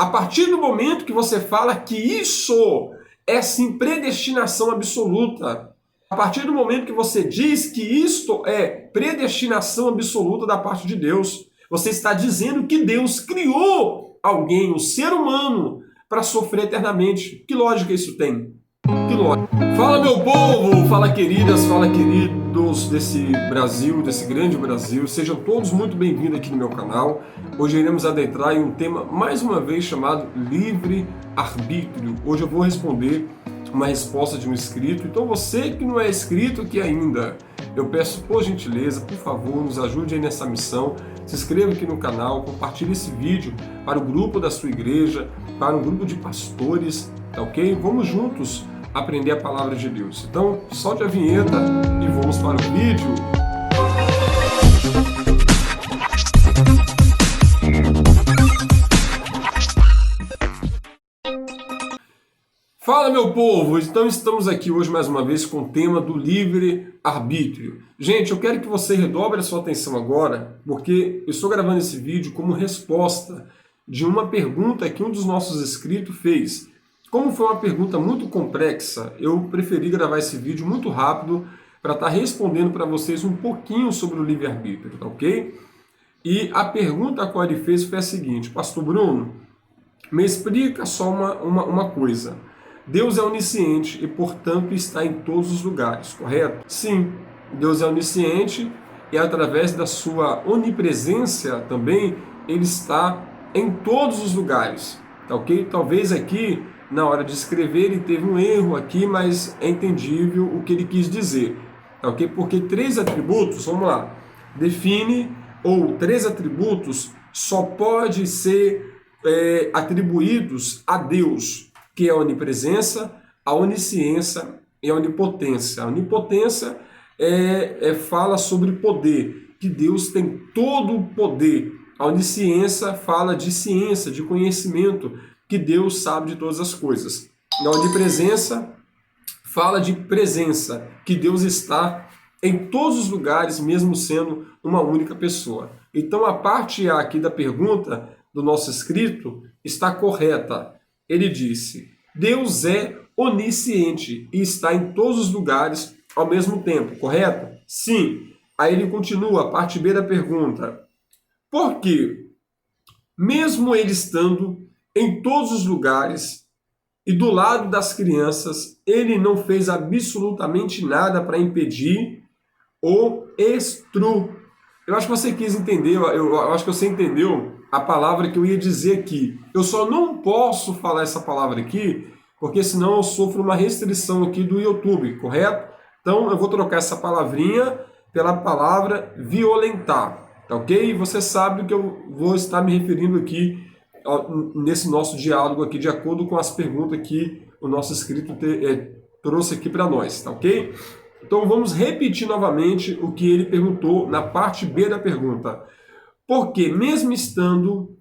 A partir do momento que você fala que isso é sim predestinação absoluta, a partir do momento que você diz que isto é predestinação absoluta da parte de Deus, você está dizendo que Deus criou alguém, o ser humano, para sofrer eternamente. Que lógica isso tem? Que lógica. Fala, meu povo! Fala, queridas, fala, queridos desse Brasil, desse grande Brasil. Sejam todos muito bem-vindos aqui no meu canal. Hoje iremos adentrar em um tema, mais uma vez, chamado livre-arbítrio. Hoje eu vou responder uma resposta de um inscrito. Então você que não é inscrito aqui ainda, eu peço por gentileza, por favor, nos ajude aí nessa missão. Se inscreva aqui no canal, compartilhe esse vídeo para o grupo da sua igreja, para um grupo de pastores, tá ok? Vamos juntos aprender a palavra de Deus. Então, solte a vinheta e vamos para o vídeo. Fala, meu povo! Então estamos aqui hoje mais uma vez com o tema do livre-arbítrio. Gente, eu quero que você redobre a sua atenção agora, porque eu estou gravando esse vídeo como resposta de uma pergunta que um dos nossos inscritos fez. Como foi uma pergunta muito complexa, eu preferi gravar esse vídeo muito rápido para estar respondendo para vocês um pouquinho sobre o livre-arbítrio, tá ok? E a pergunta a qual ele fez foi a seguinte: Pastor Bruno, me explica só uma coisa. Deus é onisciente e, portanto, está em todos os lugares, correto? Sim, Deus é onisciente e, através da sua onipresença também, Ele está em todos os lugares, tá ok? Talvez aqui, na hora de escrever, ele teve um erro aqui, mas é entendível o que ele quis dizer, tá ok? Porque três atributos, vamos lá, define, ou três atributos só pode ser atribuídos a Deus, que é a onipresença, a onisciência e a onipotência. A onipotência fala sobre poder, que Deus tem todo o poder. A onisciência fala de ciência, de conhecimento, que Deus sabe de todas as coisas. E a onipresença fala de presença, que Deus está em todos os lugares, mesmo sendo uma única pessoa. Então a parte A aqui da pergunta do nosso inscrito está correta. Ele disse: Deus é onisciente e está em todos os lugares ao mesmo tempo, correto? Sim. Aí ele continua, a parte B da pergunta: por quê? Mesmo ele estando em todos os lugares e do lado das crianças, ele não fez absolutamente nada para impedir o estupro. Eu acho que você quis entender, eu acho que você entendeu a palavra que eu ia dizer aqui. Eu só não posso falar essa palavra aqui, porque senão eu sofro uma restrição aqui do YouTube, correto? Então eu vou trocar essa palavrinha pela palavra violentar, tá ok? E você sabe do que eu vou estar me referindo aqui nesse nosso diálogo aqui, de acordo com as perguntas que o nosso inscrito trouxe aqui para nós, tá ok? Então vamos repetir novamente o que ele perguntou na parte B da pergunta. Porque mesmo estando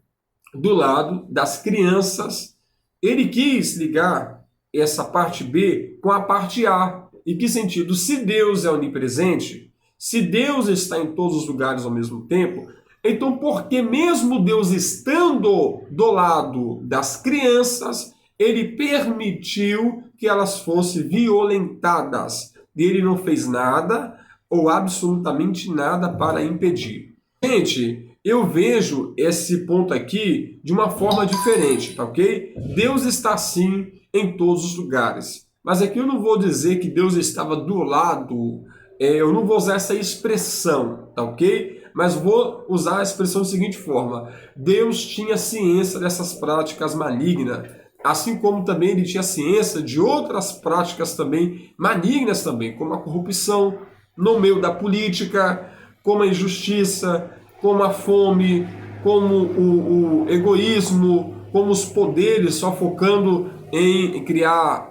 do lado das crianças, ele quis ligar essa parte B com a parte A. Em que sentido? Se Deus é onipresente, se Deus está em todos os lugares ao mesmo tempo, então por que mesmo Deus estando do lado das crianças, ele permitiu que elas fossem violentadas? E ele não fez nada ou absolutamente nada para impedir. Gente, eu vejo esse ponto aqui de uma forma diferente, tá ok? Deus está sim em todos os lugares. Mas aqui eu não vou dizer que Deus estava do lado, eu não vou usar essa expressão, tá ok? Mas vou usar a expressão da seguinte forma: Deus tinha ciência dessas práticas malignas, assim como também ele tinha ciência de outras práticas também malignas também, como a corrupção no meio da política, como a injustiça, como a fome, como o egoísmo, como os poderes só focando em criar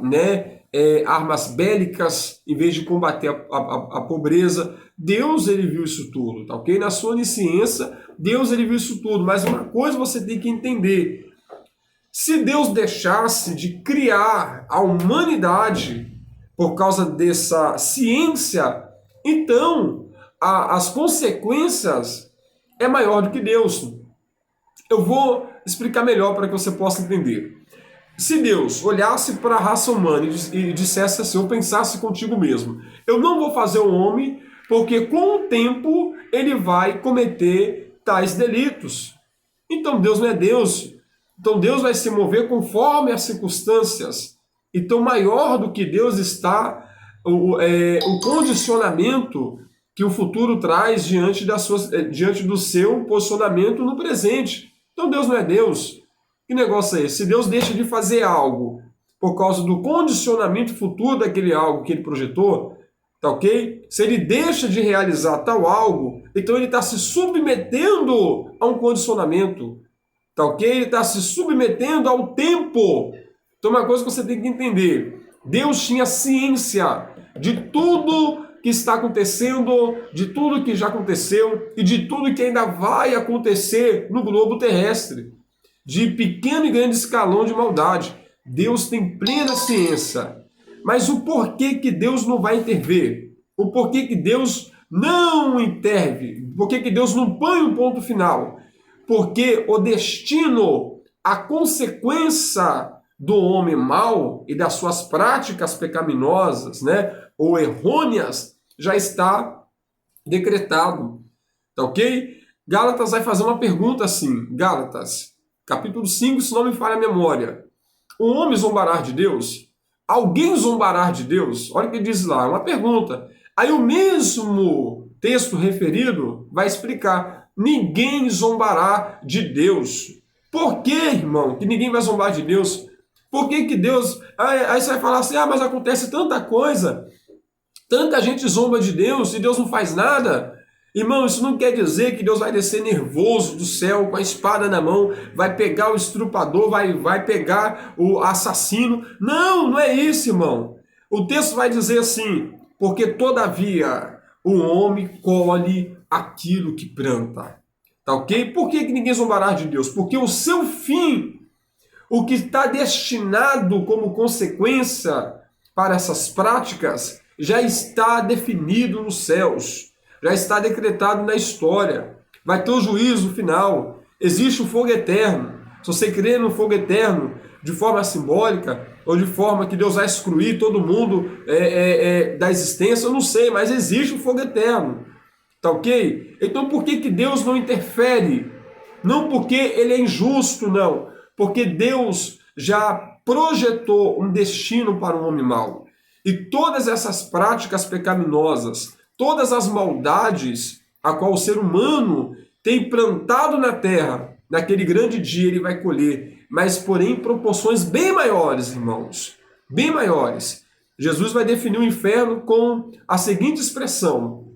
armas bélicas em vez de combater a pobreza. Deus, ele viu isso tudo, tá ok? Na sua onisciência, Deus, ele viu isso tudo. Mas uma coisa você tem que entender: se Deus deixasse de criar a humanidade por causa dessa ciência, então as consequências é maior do que Deus. Eu vou explicar melhor para que você possa entender. Se Deus olhasse para a raça humana e dissesse assim, ou pensasse contigo mesmo, eu não vou fazer o homem porque com o tempo ele vai cometer tais delitos. Então Deus não é Deus. Então Deus vai se mover conforme as circunstâncias. Então maior do que Deus está o condicionamento que o futuro traz diante do seu posicionamento no presente. Então Deus não é Deus. Que negócio é esse? Se Deus deixa de fazer algo por causa do condicionamento futuro daquele algo que ele projetou, tá ok? Se ele deixa de realizar tal algo, então ele está se submetendo a um condicionamento, tá ok? Ele está se submetendo ao tempo. Então uma coisa que você tem que entender, Deus tinha ciência de tudo que está acontecendo, de tudo que já aconteceu e de tudo que ainda vai acontecer no globo terrestre. De pequeno e grande escalão de maldade. Deus tem plena ciência. Mas o porquê que Deus não vai intervir? O porquê que Deus não intervém? Por que Deus não põe um ponto final? Porque o destino, a consequência do homem mau e das suas práticas pecaminosas, né, ou errôneas, já está decretado. Tá ok? Gálatas vai fazer uma pergunta assim. Gálatas, capítulo 5, se não me falha a memória. O homem zombará de Deus? Alguém zombará de Deus? Olha o que diz lá, é uma pergunta. Aí o mesmo texto referido vai explicar. Ninguém zombará de Deus. Por que, irmão, que ninguém vai zombar de Deus? Por que que Deus... Aí você vai falar assim, mas acontece tanta coisa. Tanta gente zomba de Deus e Deus não faz nada. Irmão, isso não quer dizer que Deus vai descer nervoso do céu com a espada na mão, vai pegar o estrupador, vai pegar o assassino. Não, não é isso, irmão. O texto vai dizer assim, porque todavia o homem colhe aquilo que planta. Tá ok? Por que ninguém zombará de Deus? Porque o seu fim, o que está destinado como consequência para essas práticas, já está definido nos céus. Já está decretado na história. Vai ter o juízo final. Existe o fogo eterno. Se você crê no fogo eterno de forma simbólica, ou de forma que Deus vai excluir todo mundo da existência, eu não sei, mas existe o fogo eterno. Tá ok? Então por que Deus não interfere? Não porque ele é injusto, não. Porque Deus já projetou um destino para o homem mau. E todas essas práticas pecaminosas, todas as maldades a qual o ser humano tem plantado na terra, naquele grande dia ele vai colher, mas porém em proporções bem maiores, irmãos, bem maiores. Jesus vai definir o inferno com a seguinte expressão: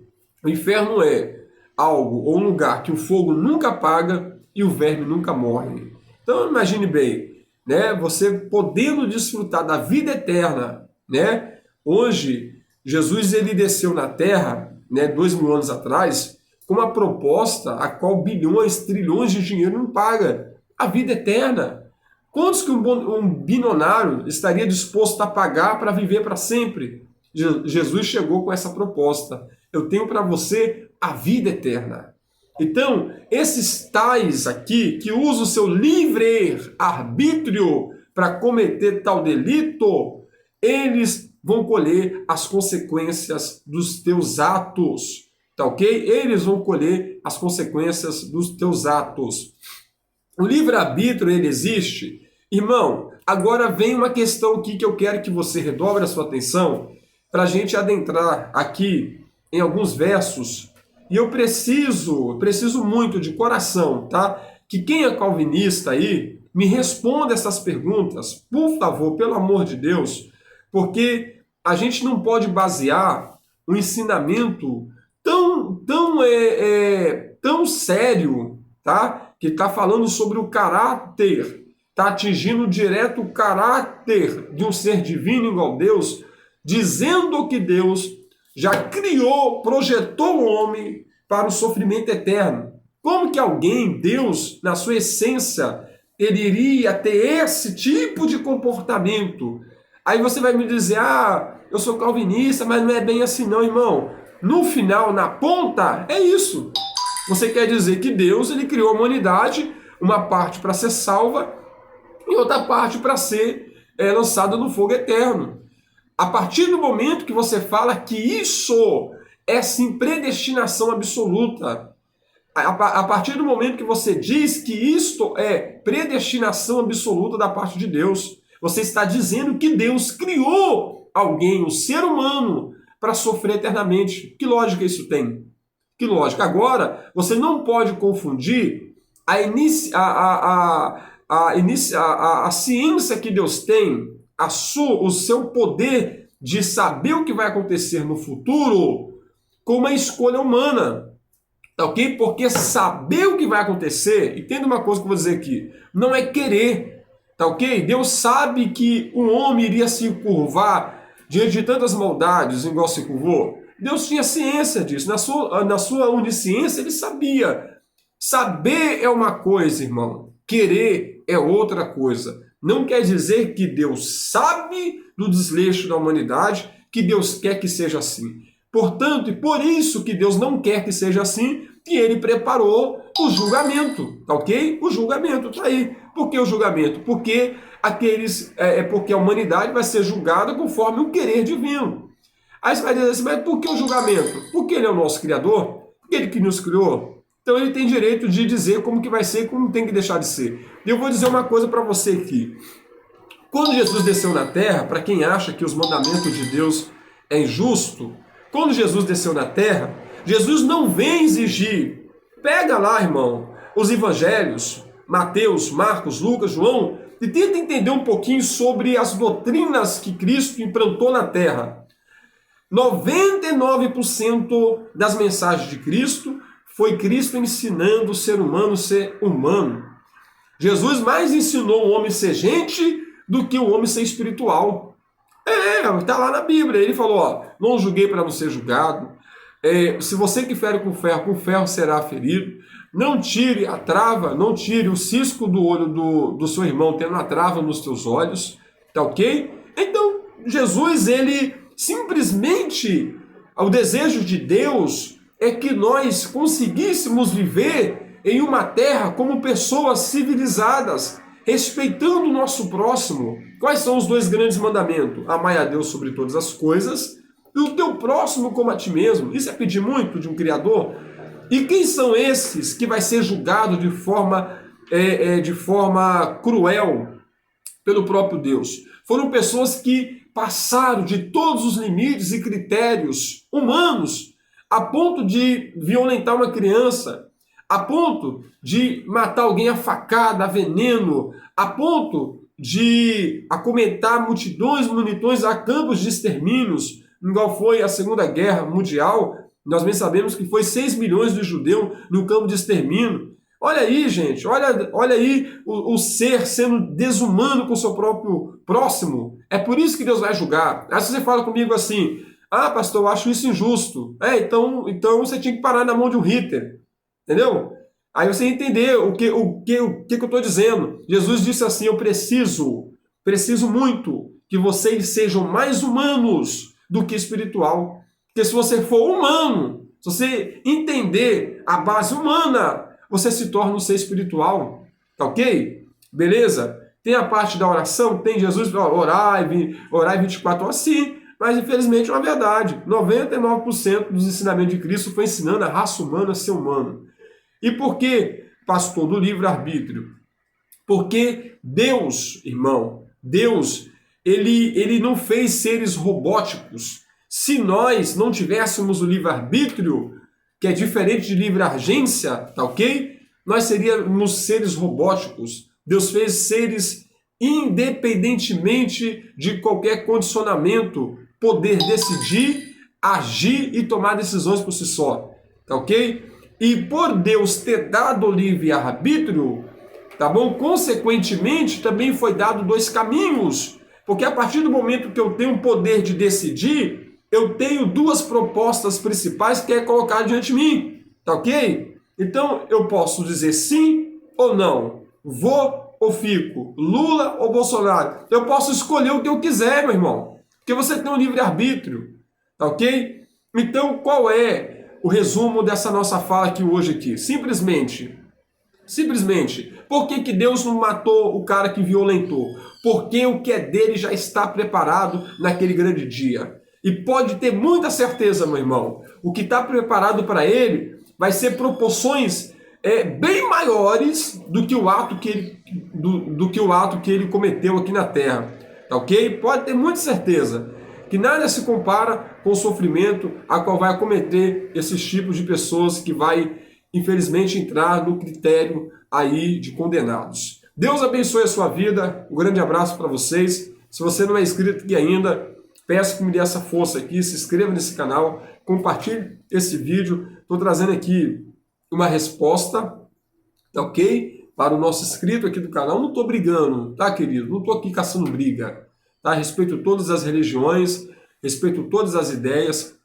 o inferno é algo ou um lugar que o fogo nunca apaga e o verme nunca morre. Então imagine bem, né? Você podendo desfrutar da vida eterna, né? Hoje Jesus ele desceu na Terra, né, 2000 anos atrás, com uma proposta a qual bilhões, trilhões de dinheiro não paga. A vida eterna. Quantos que um bilionário estaria disposto a pagar para viver para sempre? Jesus chegou com essa proposta. Eu tenho para você a vida eterna. Então, esses tais aqui que usam o seu livre arbítrio para cometer tal delito, eles vão colher as consequências dos teus atos, tá ok? Eles vão colher as consequências dos teus atos. O livre-arbítrio, ele existe? Irmão, agora vem uma questão aqui que eu quero que você redobre a sua atenção para a gente adentrar aqui em alguns versos. E eu preciso muito de coração, tá? Que quem é calvinista aí, me responda essas perguntas, por favor, pelo amor de Deus, porque a gente não pode basear um ensinamento tão sério, tá? Que está falando sobre o caráter, está atingindo direto o caráter de um ser divino igual a Deus, dizendo que Deus já criou, projetou o homem para o sofrimento eterno. Como que alguém, Deus, na sua essência, ele iria ter esse tipo de comportamento? Aí você vai me dizer, eu sou calvinista, mas não é bem assim não, irmão. No final, na ponta, é isso. Você quer dizer que Deus ele criou a humanidade uma parte para ser salva e outra parte para ser lançada no fogo eterno. A partir do momento que você fala que isso é sim predestinação absoluta, a partir do momento que você diz que isto é predestinação absoluta da parte de Deus, você está dizendo que Deus criou alguém, um ser humano, para sofrer eternamente. Que lógica isso tem? Que lógica? Agora, você não pode confundir a ciência que Deus tem, o seu poder de saber o que vai acontecer no futuro, com uma escolha humana. Tá ok? Porque saber o que vai acontecer, entenda uma coisa que eu vou dizer aqui, não é querer, tá ok? Deus sabe que um homem iria se curvar diante de tantas maldades, igual se curvou. Deus tinha ciência disso, na sua onisciência ele sabia. Saber é uma coisa, irmão, querer é outra coisa. Não quer dizer que Deus sabe do desleixo da humanidade, que Deus quer que seja assim. Portanto, e por isso que Deus não quer que seja assim, que ele preparou o julgamento, tá ok? O julgamento tá aí. Por que o julgamento? Porque porque a humanidade vai ser julgada conforme o querer divino. Aí você vai dizer assim, mas por que o julgamento? Porque ele é o nosso Criador, porque ele que nos criou. Então ele tem direito de dizer como que vai ser e como tem que deixar de ser. E eu vou dizer uma coisa para você aqui. Quando Jesus desceu na terra, para quem acha que os mandamentos de Deus é injusto, quando Jesus desceu na terra, Jesus não vem exigir. Pega lá, irmão, os evangelhos, Mateus, Marcos, Lucas, João, e tenta entender um pouquinho sobre as doutrinas que Cristo implantou na terra. 99% das mensagens de Cristo foi Cristo ensinando o ser humano a ser humano. Jesus mais ensinou o homem a ser gente do que o homem ser espiritual. Está lá na Bíblia. Ele falou, ó, não julguei para não ser julgado. Se você que fere com ferro será ferido. Não tire a trava, não tire o cisco do olho do seu irmão tendo a trava nos teus olhos. Tá ok? Então, Jesus, ele simplesmente, o desejo de Deus é que nós conseguíssemos viver em uma terra como pessoas civilizadas, respeitando o nosso próximo. Quais são os dois grandes mandamentos? Amai a Deus sobre todas as coisas e o teu próximo como a ti mesmo. Isso é pedir muito de um Criador? E quem são esses que vai ser julgado de forma cruel pelo próprio Deus? Foram pessoas que passaram de todos os limites e critérios humanos a ponto de violentar uma criança, a ponto de matar alguém a facada, a veneno, a ponto de acometer multidões, a campos de extermínios, igual foi a Segunda Guerra Mundial. Nós bem sabemos que foi 6 milhões de judeus no campo de extermínio. Olha aí, gente, olha aí o ser sendo desumano com o seu próprio próximo. É por isso que Deus vai julgar. Aí você fala comigo assim, pastor, eu acho isso injusto. Então você tinha que parar na mão de um Hitler. Entendeu? Aí você entender o que eu estou dizendo. Jesus disse assim, eu preciso muito que vocês sejam mais humanos do que espiritual. Porque se você for humano, se você entender a base humana, você se torna um ser espiritual. Tá ok? Beleza? Tem a parte da oração, tem Jesus, orai 24 horas, sim. Mas infelizmente é uma verdade. 99% dos ensinamentos de Cristo foi ensinando a raça humana a ser humano. E por que, pastor, do livre-arbítrio? Porque Deus, irmão, Deus, ele não fez seres robóticos. Se nós não tivéssemos o livre-arbítrio, que é diferente de livre-agência, tá ok? Nós seríamos seres robóticos. Deus fez seres independentemente de qualquer condicionamento, poder decidir, agir e tomar decisões por si só, tá ok? E por Deus ter dado o livre-arbítrio, tá bom? Consequentemente, também foi dado 2 caminhos, porque a partir do momento que eu tenho o poder de decidir, eu tenho 2 propostas principais que é colocar diante de mim, tá ok? Então, eu posso dizer sim ou não, vou ou fico, Lula ou Bolsonaro. Eu posso escolher o que eu quiser, meu irmão, porque você tem um livre-arbítrio, tá ok? Então, qual é o resumo dessa nossa fala aqui hoje aqui? Simplesmente, Simplesmente. Por que que Deus não matou o cara que violentou? Porque o que é dele já está preparado naquele grande dia. E pode ter muita certeza, meu irmão, o que está preparado para ele vai ser proporções bem maiores do que o ato que ele cometeu aqui na terra. Tá ok? Pode ter muita certeza que nada se compara com o sofrimento a qual vai acometer esses tipos de pessoas que vai, infelizmente, entrar no critério aí de condenados. Deus abençoe a sua vida. Um grande abraço para vocês. Se você não é inscrito aqui ainda, peço que me dê essa força aqui, se inscreva nesse canal, compartilhe esse vídeo. Estou trazendo aqui uma resposta, tá ok? Para o nosso inscrito aqui do canal. Não estou brigando, tá, querido? Não estou aqui caçando briga. Tá? Respeito todas as religiões, respeito todas as ideias.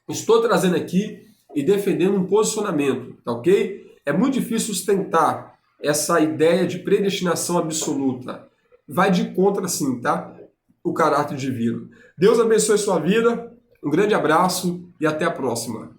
Estou trazendo aqui e defendendo um posicionamento, tá ok? É muito difícil sustentar essa ideia de predestinação absoluta. Vai de contra, sim, tá? O caráter divino. Deus abençoe sua vida, um grande abraço e até a próxima.